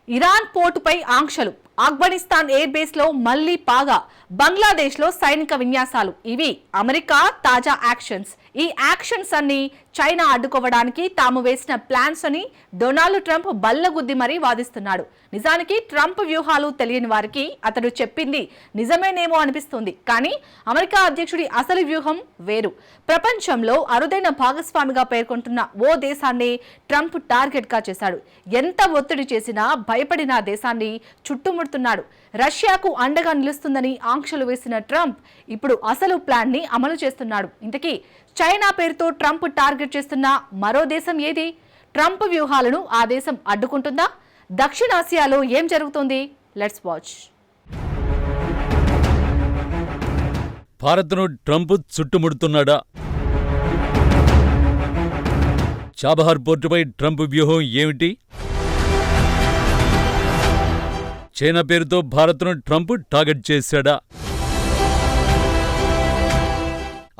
Iran పోర్టుపై ఆంక్షలు, Afghanistan air base లో మళ్లీ పాగా, బంగ్లాదేశ్ లో సైనిక విన్యాసాలు. ఇవి అమెరికా తాజా యాక్షన్స్. ఈ యాక్షన్స్ అన్ని చైనా అడ్డుకోవడానికి తాము వేసిన ప్లాన్స్ అని డొనాల్డ్ ట్రంప్ బల్లగుద్ది మరీ వాదిస్తున్నాడు. నిజానికి ట్రంప్ వ్యూహాలు తెలియని వారికి అతడు చెప్పింది నిజమేనేమో అనిపిస్తుంది. కానీ అమెరికా అధ్యక్షుడి అసలు వ్యూహం వేరు. ప్రపంచంలో అరుదైన భాగస్వామిగా పేర్కొంటున్న ఓ దేశాన్ని ట్రంప్ టార్గెట్ గా చేశాడు. ఎంత ఒత్తిడి చేసినా భయపడిన దేశాన్ని చుట్టుముడుతున్నాడు. రష్యాకు అండగా నిలుస్తుందని ఆంక్షలు వేసిన ట్రంప్ ఇప్పుడు అసలు ప్లాన్ ని అమలు చేస్తున్నాడు. ఇంతకీ చైనా పేరుతో ట్రంప్ టార్గెట్ చేస్తున్న మరో దేశం ఏది? ట్రంప్ వ్యూహాలను ఆ దేశం అడ్డుకుంటుందా? దక్షిణాసియాలో ఏం జరుగుతుంది? Let's watch. భారత్ను ట్రంప్ చుట్టుముడుతున్నాడా? చాబహార్ పోర్టుపై ట్రంప్ వ్యూహం ఏమిటి? చైనా పేరుతో భారత్ను ట్రంప్ టార్గెట్ చేశాడా?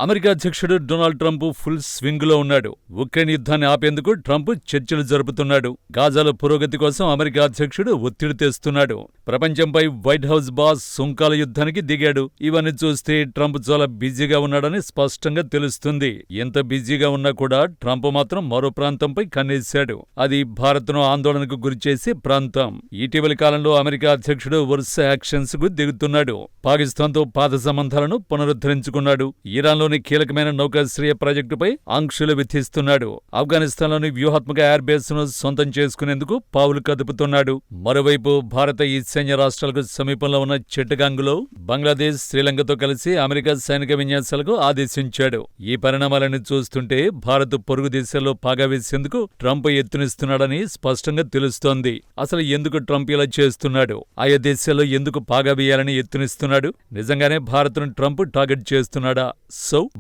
అమెరికా అధ్యక్షుడు డొనాల్డ్ ట్రంప్ ఫుల్ స్వింగ్లో ఉన్నాడు. ఉక్రెయిన్ యుద్ధాన్ని ఆపేందుకు ట్రంప్ చర్చలు జరుపుతున్నాడు. గాజాలో పురోగతి కోసం అమెరికా అధ్యక్షుడు ఒత్తిడి తెస్తున్నాడు. ప్రపంచంపై వైట్ హౌస్ బాస్ సుంకాల యుద్ధానికి దిగాడు. ఇవన్నీ చూస్తే ట్రంప్ చాలా బిజీగా ఉన్నాడని స్పష్టంగా తెలుస్తుంది. ఎంత బిజీగా ఉన్నా కూడా ట్రంప్ మాత్రం మరో ప్రాంతంపై కన్నేశాడు. అది భారత్ను ఆందోళనకు గురిచేసే ప్రాంతం. ఇటీవలి కాలంలో అమెరికా అధ్యక్షుడు వరుస యాక్షన్స్ కు దిగుతున్నాడు. పాకిస్తాన్తో పాత సంబంధాలను పునరుద్ధరించుకున్నాడు. ఇరాన్లోని కీలకమైన నౌకాశ్రయ ప్రాజెక్టుపై ఆంక్షలు విధిస్తున్నాడు. ఆఫ్ఘనిస్తాన్లోని వ్యూహాత్మక ఎయిర్ బేస్ ను సొంతం చేసుకునేందుకు పావులు కదుపుతున్నాడు. మరోవైపు భారత ఈశాన్య రాష్ట్రాలకు సమీపంలో ఉన్న చిట్టగాంగ్లో బంగ్లాదేశ్, శ్రీలంకతో కలిసి అమెరికా సైనిక విన్యాసాలకు ఆదేశించాడు. ఈ పరిణామాలను చూస్తుంటే భారత్ పొరుగు దేశాల్లో పాగా వేసేందుకు ట్రంప్ ఎత్తునిస్తున్నాడని స్పష్టంగా తెలుస్తోంది. అసలు ఎందుకు ట్రంప్ ఇలా చేస్తున్నాడు? ఆయా దేశాల్లో ఎందుకు పాగా వేయాలని ఎత్తునిస్తున్నాడు? నిజంగానే భారత్ను ట్రంప్ టార్గెట్ చేస్తున్నాడా?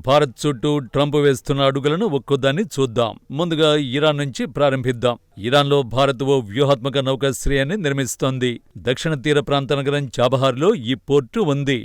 భారత్ చుట్టూ ట్రంప్ వేస్తున్న అడుగులను ఒక్కొదాన్ని చూద్దాం. ముందుగా ఇరాన్ నుంచి ప్రారంభిద్దాం. ఇరాన్లో భారత్ ఓ వ్యూహాత్మక నౌకాశ్రయాన్ని నిర్మిస్తోంది. దక్షిణ తీర ప్రాంత నగరం చాబహార్లో ఈ పోర్టు ఉంది.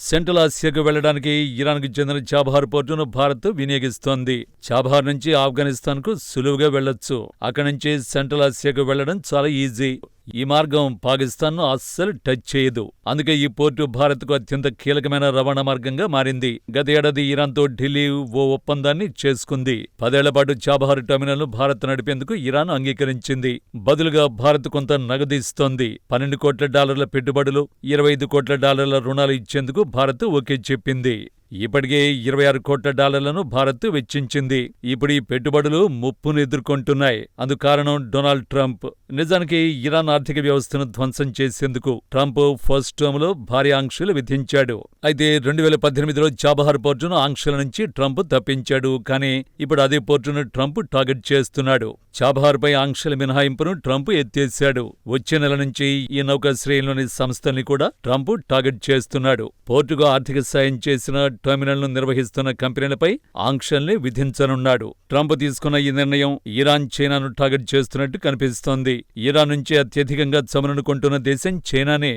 సెంట్రల్ ఆసియాకు వెళ్లడానికి ఇరాన్కు చెందిన చాబహార్ పోర్టును భారత్ వినియోగిస్తోంది. చాబహార్ నుంచి ఆఫ్ఘనిస్తాన్కు సులువుగా వెళ్లొచ్చు. అక్కడి నుంచి సెంట్రల్ ఆసియాకు వెళ్లడం చాలా ఈజీ. ఈ మార్గం పాకిస్తాన్ను అస్సలు టచ్ చేయదు. అందుకే ఈ పోర్టు భారత్కు అత్యంత కీలకమైన రవాణా మార్గంగా మారింది. గత ఏడాది ఇరాన్తో ఢిల్లీ ఓ ఒప్పందాన్ని చేసుకుంది. 10 ఏళ్ల పాటు చాబహార్ టెర్మినల్ను భారత్ నడిపేందుకు ఇరాన్ అంగీకరించింది. బదులుగా భారత్ కొంత నగదు ఇస్తోంది. $12 కోట్ల పెట్టుబడులు, $25 కోట్ల రుణాలు ఇచ్చేందుకు భారత్ ఓకే చెప్పింది. ఇప్పటికే $26 కోట్ల భారత్ వెచ్చించింది. ఇప్పుడు ఈ పెట్టుబడులు ముప్పును ఎదుర్కొంటున్నాయి. అందుకారణం డొనాల్డ్ ట్రంప్. నిజానికి ఇరాన్ ఆర్థిక వ్యవస్థను ధ్వంసం చేసేందుకు ట్రంప్ ఫస్ట్ టర్మ్ లో భారీ ఆంక్షలు విధించాడు. అయితే 2018లో చాబహార్ పోర్టును ఆంక్షల నుంచి ట్రంప్ తప్పించాడు. కానీ ఇప్పుడు అదే పోర్టును ట్రంప్ టార్గెట్ చేస్తున్నాడు. చాబహార్ పై ఆంక్షల మినహాయింపును ట్రంప్ ఎత్తేశాడు. వచ్చే నెల నుంచి ఈ నౌకాశ్రయంలోని సంస్థల్ని కూడా ట్రంప్ టార్గెట్ చేస్తున్నాడు. పోర్టుకు ఆర్థిక సాయం చేసిన టెర్మినల్ను నిర్వహిస్తున్న కంపెనీలపై ఆంక్షల్ని విధించనున్నాడు. ట్రంప్ తీసుకున్న ఈ నిర్ణయం ఇరాన్, చైనాను టార్గెట్ చేస్తున్నట్టు కనిపిస్తోంది. ఇరాన్ నుంచి అత్యధికంగా చమురును కొంటున్న దేశం చైనానే.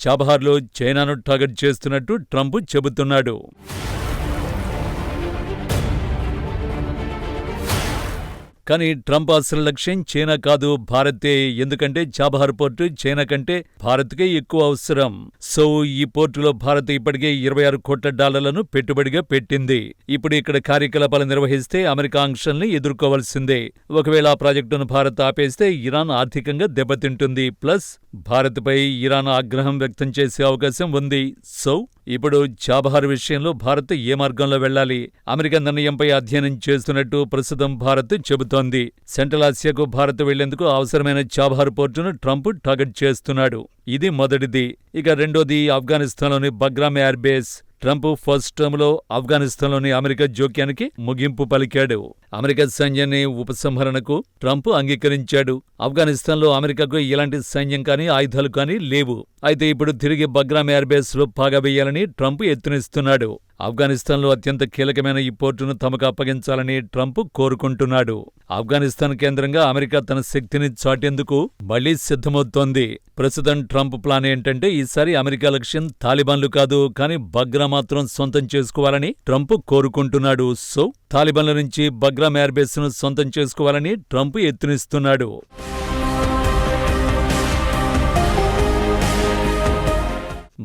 చాబహార్లో చైనాను టార్గెట్ చేస్తున్నట్టు ట్రంప్ చెబుతున్నాడు. కానీ ట్రంప్ అసలు లక్ష్యం చైనా కాదు, భారతే. ఎందుకంటే చాబహార్ పోర్టు చైనా కంటే భారత్కే ఎక్కువ అవసరం. ఈ పోర్టులో భారత్ ఇప్పటికే $26 కోట్ల పెట్టుబడిగా పెట్టింది. ఇప్పుడు ఇక్కడ కార్యకలాపాలు నిర్వహిస్తే అమెరికా ఆంక్షల్ని ఎదుర్కోవాల్సిందే. ఒకవేళ ఆ ప్రాజెక్టును భారత్ ఆపేస్తే ఇరాన్ ఆర్థికంగా దెబ్బతింటుంది. ప్లస్ భారత్పై ఇరాన్ ఆగ్రహం వ్యక్తం చేసే అవకాశం ఉంది. ఇప్పుడు చాబహార్ విషయంలో భారత్ ఏ మార్గంలో వెళ్లాలి? అమెరికా నిర్ణయంపై అధ్యయనం చేస్తున్నట్టు ప్రస్తుతం భారత్ చెబుతోంది. సెంట్రల్ ఆసియాకు భారత్ వెళ్లేందుకు అవసరమైన చాబహార్ పోర్టును ట్రంప్ టార్గెట్ చేస్తున్నాడు. ఇది మొదటిది. ఇక రెండోది ఆఫ్ఘనిస్తాన్లోని Bagram air base. Trump first టర్మ్లో ఆఫ్ఘనిస్తాన్లోని అమెరికా జోక్యానికి ముగింపు పలికాడు. అమెరికా సైన్యాన్ని ఉపసంహరణకు ట్రంప్ అంగీకరించాడు. ఆఫ్ఘనిస్తాన్లో అమెరికాకు ఎలాంటి సైన్యం కానీ ఆయుధాలు కానీ లేవు. అయితే ఇప్పుడు తిరిగి బగ్రామ్ ఎయిర్ బేస్ లో పాగా వేయాలని ట్రంప్ ఎత్తునిస్తున్నాడు. ఆఫ్ఘనిస్తాన్లో అత్యంత కీలకమైన ఈ పోర్టును తమకు అప్పగించాలని ట్రంప్ కోరుకుంటున్నాడు. ఆఫ్ఘనిస్తాన్ కేంద్రంగా అమెరికా తన శక్తిని చాటేందుకు మళ్లీ సిద్ధమవుతోంది. ప్రస్తుతం ట్రంప్ ప్లాన్ ఏంటంటే ఈసారి అమెరికా లక్ష్యం తాలిబాన్లు కాదు, కానీ బగ్రా మాత్రం సొంతం చేసుకోవాలని ట్రంప్ కోరుకుంటున్నాడు. సో తాలిబాన్ల నుంచి బగ్రామ్ ఎయిర్ బేస్ ను సొంతం చేసుకోవాలని ట్రంప్ యత్నిస్తున్నాడు.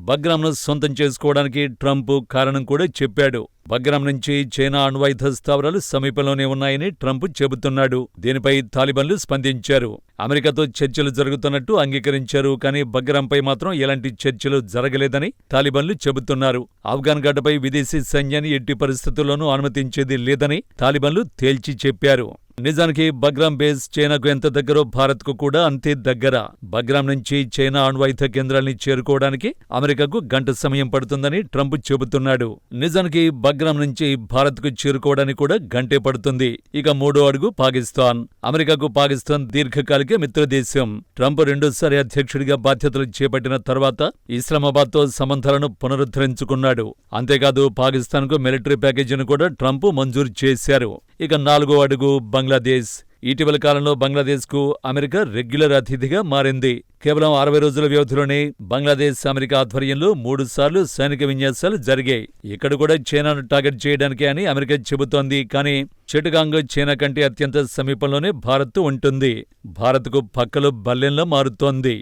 బగ్రామ్ను సొంతం చేసుకోవడానికి ట్రంప్ కారణం కూడా చెప్పాడు. బగ్రామ్ నుంచి చైనా అణ్వాయుధ స్థావరాలు సమీపంలోనే ఉన్నాయని ట్రంప్ చెబుతున్నాడు. దీనిపై తాలిబాన్లు స్పందించారు. అమెరికాతో చర్చలు జరుగుతున్నట్టు అంగీకరించారు. కానీ బగ్రాంపై మాత్రం ఎలాంటి చర్చలు జరగలేదని తాలిబాన్లు చెబుతున్నారు. ఆఫ్ఘాన్ గడ్డపై విదేశీ సైన్యాన్ని ఎట్టి పరిస్థితుల్లోనూ అనుమతించేది లేదని తాలిబాన్లు తేల్చి చెప్పారు. నిజానికి బగ్రామ్ బేస్ చైనాకు ఎంత దగ్గరో భారత్కు కూడా అంతే దగ్గర. బగ్రామ్ నుంచి చైనా అణ్వాయుధ కేంద్రాల్ని చేరుకోవడానికి అమెరికాకు గంట సమయం పడుతుందని ట్రంప్ చెబుతున్నాడు. నిజానికి బగ్రామ్ నుంచి భారత్కు చేరుకోవడానికి కూడా గంటే పడుతుంది. ఇక మూడో అడుగు పాకిస్తాన్. అమెరికాకు పాకిస్తాన్ దీర్ఘకాలిక మిత్రదేశం. ట్రంప్ రెండోసారి అధ్యక్షుడిగా బాధ్యతలు చేపట్టిన తర్వాత ఇస్లామాబాద్తో సంబంధాలను పునరుద్ధరించుకున్నాడు. అంతేకాదు పాకిస్తాన్కు మిలిటరీ ప్యాకేజీని కూడా ట్రంప్ మంజూరు చేశారు. ఇక నాలుగో అడుగు బంగ్లాదేశ్. ఇటీవల కాలంలో బంగ్లాదేశ్కు అమెరికా రెగ్యులర్ అతిథిగా మారింది. కేవలం 60 రోజుల వ్యవధిలోనే బంగ్లాదేశ్ అమెరికా ఆధ్వర్యంలో 3 సార్లు సైనిక విన్యాసాలు జరిగాయి. ఇక్కడ కూడా చైనాను టార్గెట్ చేయడానికే అని అమెరికా చెబుతోంది. కానీ చిటగాంగ్ చైనా కంటే అత్యంత సమీపంలోనే భారత్ ఉంటుంది. భారత్కు పక్కలో బల్లెంలా మారుతోంది.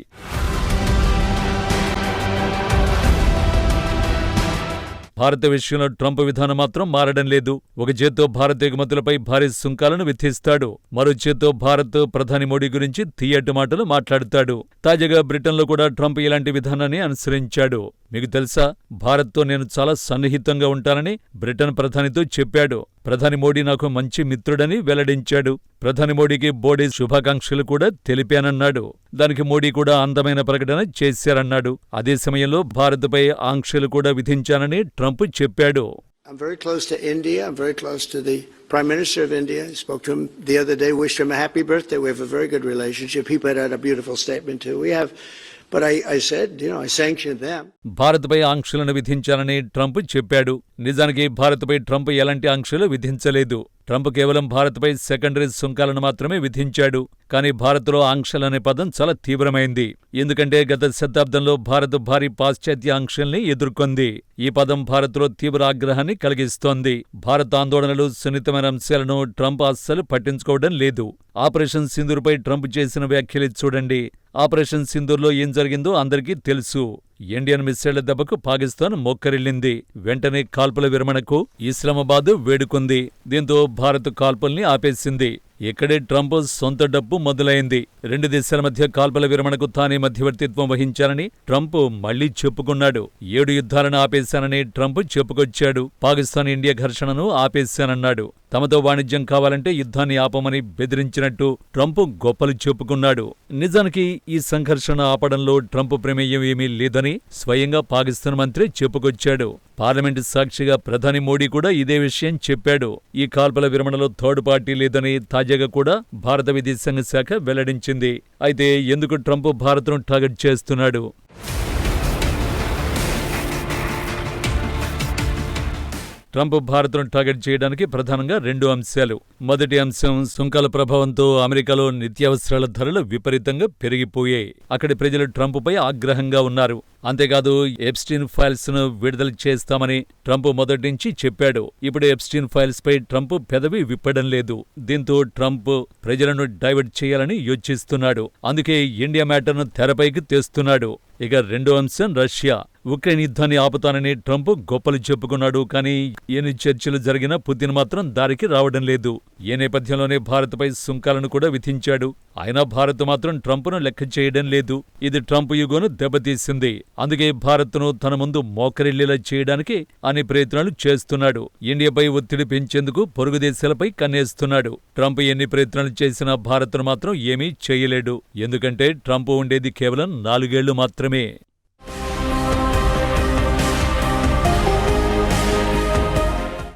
భారత విషయంలో ట్రంప్ విధానం మాత్రం మారడం లేదు. ఒక చేత్తో భారత ఎగుమతులపై భారీ సుంకాలను విధిస్తాడు. మరో చేత్తో భారత్ ప్రధాని మోడీ గురించి తీయటి మాటలు మాట్లాడతాడు. తాజాగా బ్రిటన్లో కూడా ట్రంప్ ఇలాంటి విధానాన్ని అనుసరించాడు. మీకు తెలుసా, భారత్తో నేను చాలా సన్నిహితంగా ఉంటానని బ్రిటన్ ప్రధానితో చెప్పాడు. ప్రధాని మోడీ నాకు మంచి మిత్రుడని వెల్లడించాడు. ప్రధాని మోడీకి బోడీ శుభాకాంక్షలు కూడా తెలిపానన్నాడు. దానికి మోడీ కూడా అందమైన ప్రకటన చేశారన్నాడు. అదే సమయంలో భారత్పై ఆంక్షలు కూడా విధించానని ట్రంప్ చెప్పాడు. I'm very close to India. I'm very close to the Prime Minister of India. I spoke to him the other day, wished him a happy birthday. We have a very good relationship. He put out a beautiful statement too. But I said, I sanctioned them. భారత్పై ఆంక్షలను విధించాలని Trump చెప్పాడు. నిజానికి భారత్పై Trump ఎలాంటి ఆంక్షలు విధించలేదు. Trump కేవలం భారత్పై secondary సుంకాలను మాత్రమే విధించాడు. కానీ భారత్లో ఆంక్షలనే పదం చాలా తీవ్రమైంది. ఎందుకంటే గత శతాబ్దంలో భారత్ భారీ పాశ్చాత్య ఆంక్షల్ని ఎదుర్కొంది. ఈ పదం భారత్లో తీవ్ర ఆగ్రహాన్ని కలిగిస్తోంది. భారత్ ఆందోళనలు, సున్నితమైన అంశాలను ట్రంప్ అస్సలు పట్టించుకోవడం లేదు. ఆపరేషన్ సింధూర్పై ట్రంప్ చేసిన వ్యాఖ్యలు చూడండి. ఆపరేషన్ సింధూర్లో ఏం జరిగిందో అందరికీ తెలుసు. ఇండియన్ మిస్సైళ్ల దెబ్బకు పాకిస్తాన్ మోక్కరిల్లింది. వెంటనే కాల్పుల విరమణకు ఇస్లామాబాద్ వేడుకుంది. దీంతో భారత్ కాల్పుల్ని ఆపేసింది. ఇక్కడే ట్రంప్ సొంత డప్పు మొదలైంది. రెండు దేశాల మధ్య కాల్పుల విరమణకు తానే మధ్యవర్తిత్వం వహించానని ట్రంప్ మళ్లీ చెప్పుకున్నాడు. 7 యుద్ధాలను ఆపేశానని ట్రంప్ చెప్పుకొచ్చాడు. పాకిస్తాన్ ఇండియా ఘర్షణను ఆపేశానన్నాడు. తమతో వాణిజ్యం కావాలంటే యుద్ధాన్ని ఆపమని బెదిరించినట్టు ట్రంప్ గొప్పలు చెప్పుకున్నాడు. నిజానికి ఈ సంఘర్షణ ఆపడంలో ట్రంప్ ప్రమేయం ఏమీ లేదని స్వయంగా పాకిస్తాన్ మంత్రి చెప్పుకొచ్చాడు. పార్లమెంటు సాక్షిగా ప్రధాని మోడీ కూడా ఇదే విషయం చెప్పాడు. ఈ కాల్పుల విరమణలో థర్డ్ పార్టీ లేదని తాజాగా కూడా భారత విదేశాంగ శాఖ వెల్లడించింది. అయితే ఎందుకు ట్రంప్ భారత్ను టార్గెట్ చేస్తున్నాడు? ట్రంప్ భారత్ను టార్గెట్ చేయడానికి ప్రధానంగా 2 అంశాలు. మొదటి అంశం, సుంకాల ప్రభావంతో అమెరికాలో నిత్యావసరాల ధరలు విపరీతంగా పెరిగిపోయాయి. అక్కడి ప్రజలు ట్రంప్పై ఆగ్రహంగా ఉన్నారు. అంతేకాదు ఎప్స్టీన్ ఫైల్స్ ను విడుదల చేస్తామని ట్రంప్ మొదటి నుంచి చెప్పాడు. ఇప్పుడు ఎప్స్టీన్ ఫైల్స్ పై ట్రంప్ పెదవి విప్పడం లేదు. దీంతో ట్రంప్ ప్రజలను డైవర్ట్ చేయాలని యోచిస్తున్నాడు. అందుకే ఇండియా మ్యాటర్ను తెరపైకి తెస్తున్నాడు. ఇక రెండో అంశం రష్యా. ఉక్రెయిన్ యుద్ధాన్ని ఆపుతానని ట్రంప్ గొప్పలు చెప్పుకున్నాడు. కానీ ఎన్ని చర్చలు జరిగినా పుతిన్ మాత్రం దారికి రావడం లేదు. ఈ నేపథ్యంలోనే భారత్పై సుంకాలను కూడా విధించాడు. అయినా భారత్ మాత్రం ట్రంప్ను లెక్క చేయడం లేదు. ఇది ట్రంప్ యుగోను దెబ్బతీసింది. అందుకే భారత్ను తన ముందు మోకరిల్లేలా చేయడానికి అన్ని ప్రయత్నాలు చేస్తున్నాడు. ఇండియాపై ఒత్తిడి పెంచేందుకు పొరుగు దేశాలపై కన్నేస్తున్నాడు. ట్రంప్ ఎన్ని ప్రయత్నాలు చేసినా భారత్ను మాత్రం ఏమీ చేయలేడు. ఎందుకంటే ట్రంప్ ఉండేది కేవలం 4 ఏళ్లు మాత్రమే.